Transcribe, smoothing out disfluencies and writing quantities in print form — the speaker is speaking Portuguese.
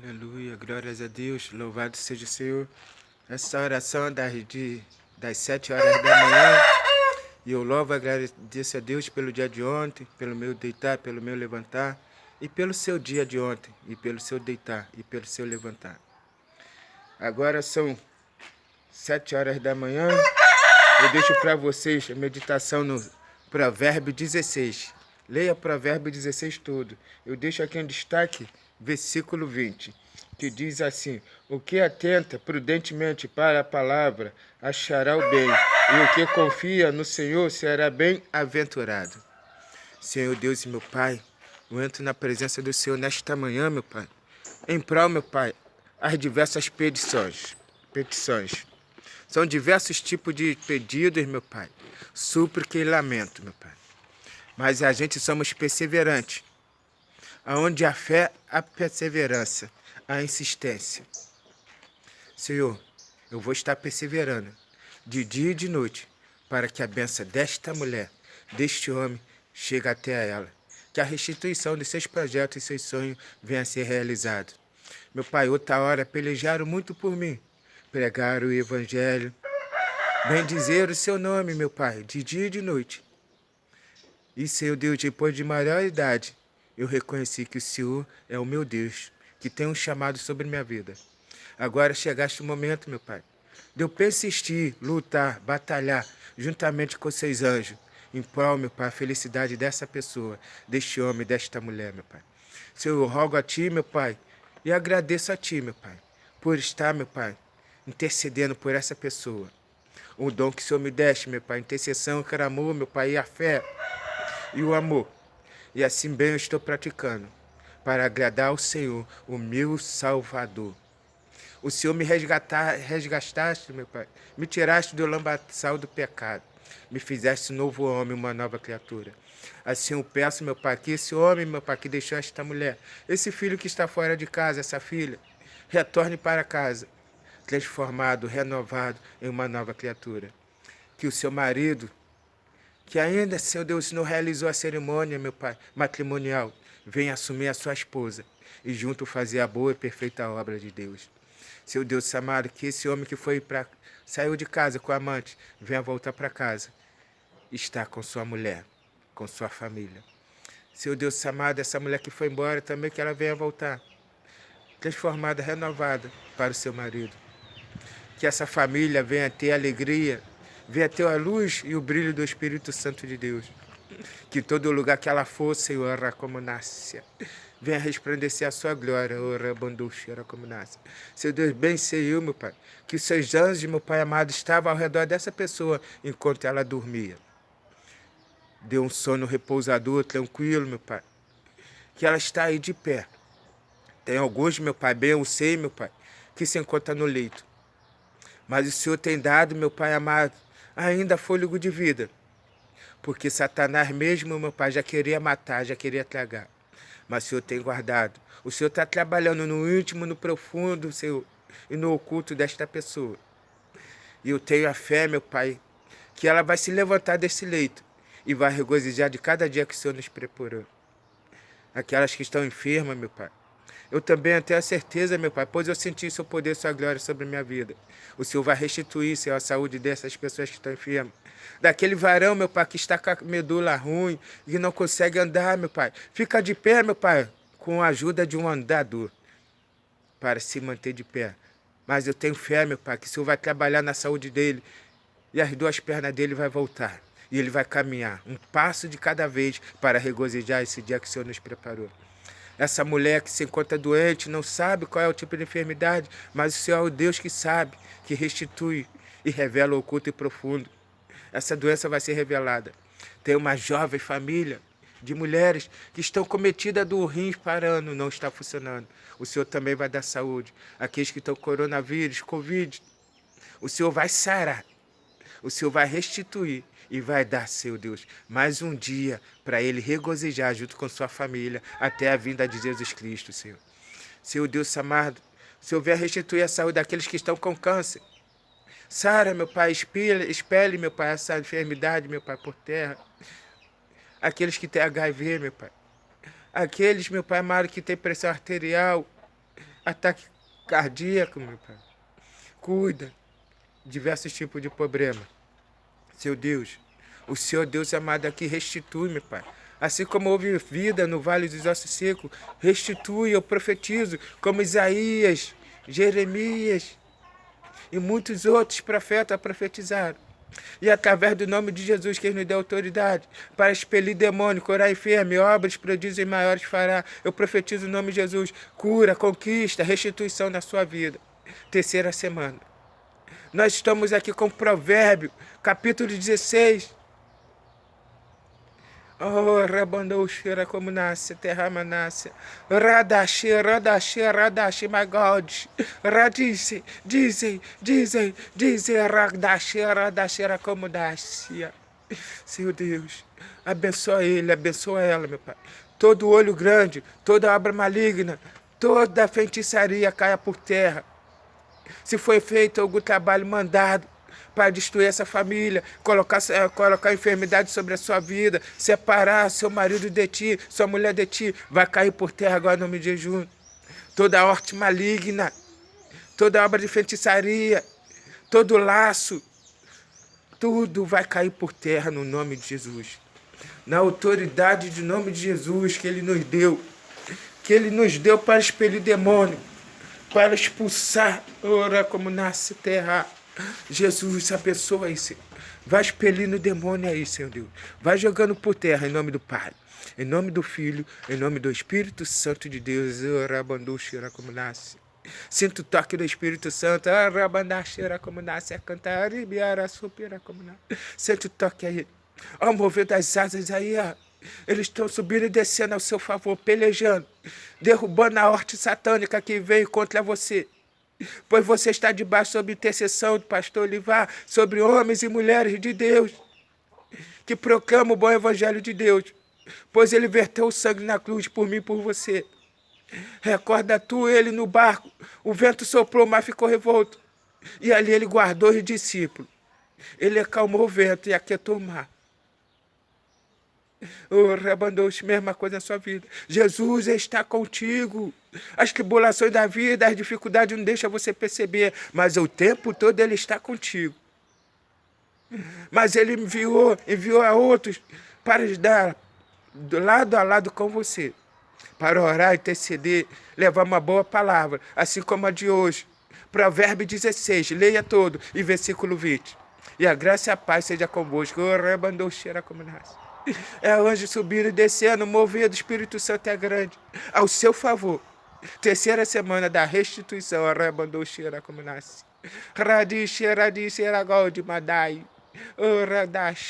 Aleluia, glórias a Deus, louvado seja o Senhor. Essa oração das 7 horas da manhã, e eu louvo e agradeço a Deus pelo dia de ontem, pelo meu deitar, pelo meu levantar, e pelo seu dia de ontem, e pelo seu deitar, e pelo seu levantar. Agora são 7 horas da manhã, eu deixo para vocês a meditação no Provérbio 16. Leia Provérbio 16 todo. Eu deixo aqui em destaque versículo 20, que diz assim: o que atenta prudentemente para a palavra achará o bem, e o que confia no Senhor será bem-aventurado. Senhor Deus e meu Pai, eu entro na presença do Senhor nesta manhã, meu Pai, em prol, meu Pai, as diversas petições. São diversos tipos de pedidos, meu Pai, súplica e lamento, meu Pai. Mas a gente somos perseverantes. Aonde a fé, a perseverança, a insistência. Senhor, eu vou estar perseverando, de dia e de noite, para que a bênção desta mulher, deste homem, chegue até ela. Que a restituição de seus projetos e seus sonhos venha a ser realizada. Meu Pai, outra hora pelejaram muito por mim. Pregaram o Evangelho. Bendizer o seu nome, meu Pai, de dia e de noite. E, Senhor Deus, depois de maior idade, eu reconheci que o Senhor é o meu Deus, que tem um chamado sobre minha vida. Agora chegaste o momento, meu Pai, de eu persistir, lutar, batalhar, juntamente com seus anjos, em prol, meu Pai, a felicidade dessa pessoa, deste homem, desta mulher, meu Pai. Senhor, eu rogo a Ti, meu Pai, e agradeço a Ti, meu Pai, por estar, meu Pai, intercedendo por essa pessoa. O dom que o Senhor me deste, meu Pai, intercessão, clamor, meu Pai, e a fé e o amor. E assim bem eu estou praticando, para agradar ao Senhor, o meu Salvador. O Senhor me resgataste, meu Pai, me tiraste do lambaçal do pecado, me fizeste um novo homem, uma nova criatura. Assim eu peço, meu Pai, que esse homem, meu Pai, que deixou esta mulher, esse filho que está fora de casa, essa filha, retorne para casa, transformado, renovado em uma nova criatura. Que o seu marido, que ainda, Senhor Deus, não realizou a cerimônia, meu Pai, matrimonial, venha assumir a sua esposa e junto fazer a boa e perfeita obra de Deus. Senhor Deus amado, que esse homem que saiu de casa com a amante, venha voltar para casa, está com sua mulher, com sua família. Senhor Deus amado, essa mulher que foi embora também, que ela venha voltar, transformada, renovada para o seu marido. Que essa família venha ter alegria, venha ter a luz e o brilho do Espírito Santo de Deus. Que todo lugar que ela for, Senhor, como nasce, venha resplandecer a sua glória, como nasce. Seu Deus, bem sei eu, meu Pai, que os seus anjos, meu Pai amado, estavam ao redor dessa pessoa enquanto ela dormia. Dê um sono repousador, tranquilo, meu Pai. Que ela está aí de pé. Tem alguns, meu Pai, bem eu sei, meu Pai, que se encontram no leito. Mas o Senhor tem dado, meu Pai amado, ainda fôlego de vida. Porque Satanás mesmo, meu Pai, já queria matar, já queria tragar. Mas o Senhor tem guardado. O Senhor está trabalhando no íntimo, no profundo, Senhor, e no oculto desta pessoa. E eu tenho a fé, meu Pai, que ela vai se levantar desse leito e vai regozijar de cada dia que o Senhor nos preparou. Aquelas que estão enfermas, meu Pai. Eu também tenho a certeza, meu Pai, pois eu senti seu poder, sua glória sobre a minha vida. O Senhor vai restituir, Senhor, a saúde dessas pessoas que estão enfermas. Daquele varão, meu Pai, que está com a medula ruim e não consegue andar, meu Pai. Fica de pé, meu Pai, com a ajuda de um andador para se manter de pé. Mas eu tenho fé, meu Pai, que o Senhor vai trabalhar na saúde dele e as duas pernas dele vai voltar. E ele vai caminhar um passo de cada vez para regozijar esse dia que o Senhor nos preparou. Essa mulher que se encontra doente, não sabe qual é o tipo de enfermidade, mas o Senhor é o Deus que sabe, que restitui e revela o oculto e profundo. Essa doença vai ser revelada. Tem uma jovem família de mulheres que estão cometidas do rim parando, não está funcionando. O Senhor também vai dar saúde. Aqueles que estão com coronavírus, Covid, o Senhor vai sarar. O Senhor vai restituir e vai dar, Senhor Deus, mais um dia para ele regozijar junto com sua família até a vinda de Jesus Cristo, Senhor. Senhor Deus amado, o Senhor venha restituir a saúde daqueles que estão com câncer. Sara, meu Pai, expele, meu Pai, essa enfermidade, meu Pai, por terra. Aqueles que têm HIV, meu Pai. Aqueles, meu Pai amado, que têm pressão arterial. ataque cardíaco, meu Pai. Cuida. Diversos tipos de problema. Seu Deus, o Senhor Deus amado aqui restitui, meu Pai. Assim como houve vida no vale dos ossos secos, restitui, eu profetizo, como Isaías, Jeremias e muitos outros profetas profetizaram. E através do nome de Jesus, que nos deu autoridade para expelir demônio, curar enfermo, obras, prodígios e maiores fará. Eu profetizo o nome de Jesus, cura, conquista, restituição na sua vida. Terceira semana. Nós estamos aqui com Provérbio, capítulo 16. Oh, rabandou cheira como nasce, terra nasce. Radashi, radashi, radashi, my God. Radice, dizem, radashi, radashi, como nasce. Senhor Deus, abençoa ele, abençoa ela, meu Pai. Todo olho grande, toda obra maligna, toda feitiçaria caia por terra. Se foi feito algum trabalho mandado para destruir essa família, colocar enfermidade sobre a sua vida, separar seu marido de ti, sua mulher de ti, vai cair por terra agora no nome de Jesus. Toda horte maligna, toda obra de feitiçaria, todo laço, tudo vai cair por terra no nome de Jesus. Na autoridade do nome de Jesus que Ele nos deu para expelir demônio, para expulsar, ora como nasce terra. Jesus, abençoa aí, Senhor. Vai expelindo o demônio aí, Senhor Deus. Vai jogando por terra, em nome do Pai, em nome do Filho, em nome do Espírito Santo de Deus. Ora banduxira como nasce. Sinto o toque do Espírito Santo. Ora bandaxira como nasce. A cantar, ribiara, supira como nasce. Sinto o toque aí. Ó, mover das asas aí, ó. Eles estão subindo e descendo ao seu favor, pelejando, derrubando a horte satânica que veio contra você. Pois você está debaixo sob intercessão do pastor Olivar, sobre homens e mulheres de Deus, que proclamam o bom evangelho de Deus, pois ele verteu o sangue na cruz por mim e por você. Recorda tu ele no barco, o vento soprou, o mar ficou revolto, e ali ele guardou os discípulos. Ele acalmou o vento e aquietou o mar. Oh, Rabandoche, mesma coisa na sua vida. Jesus está contigo. As tribulações da vida, as dificuldades não deixam você perceber, mas o tempo todo Ele está contigo. Mas Ele enviou a outros para estar lado a lado com você, para orar, interceder, levar uma boa palavra, assim como a de hoje. Provérbio 16, leia todo, e versículo 20. E a graça e a paz seja convosco. Oh, Rabandoche, era como nasce. É o anjo subindo e descendo, movido do Espírito Santo é grande, ao seu favor. Terceira semana da restituição, arrebandou cheira como nasce. Radiche, radiche, era gol de Madai. Radache.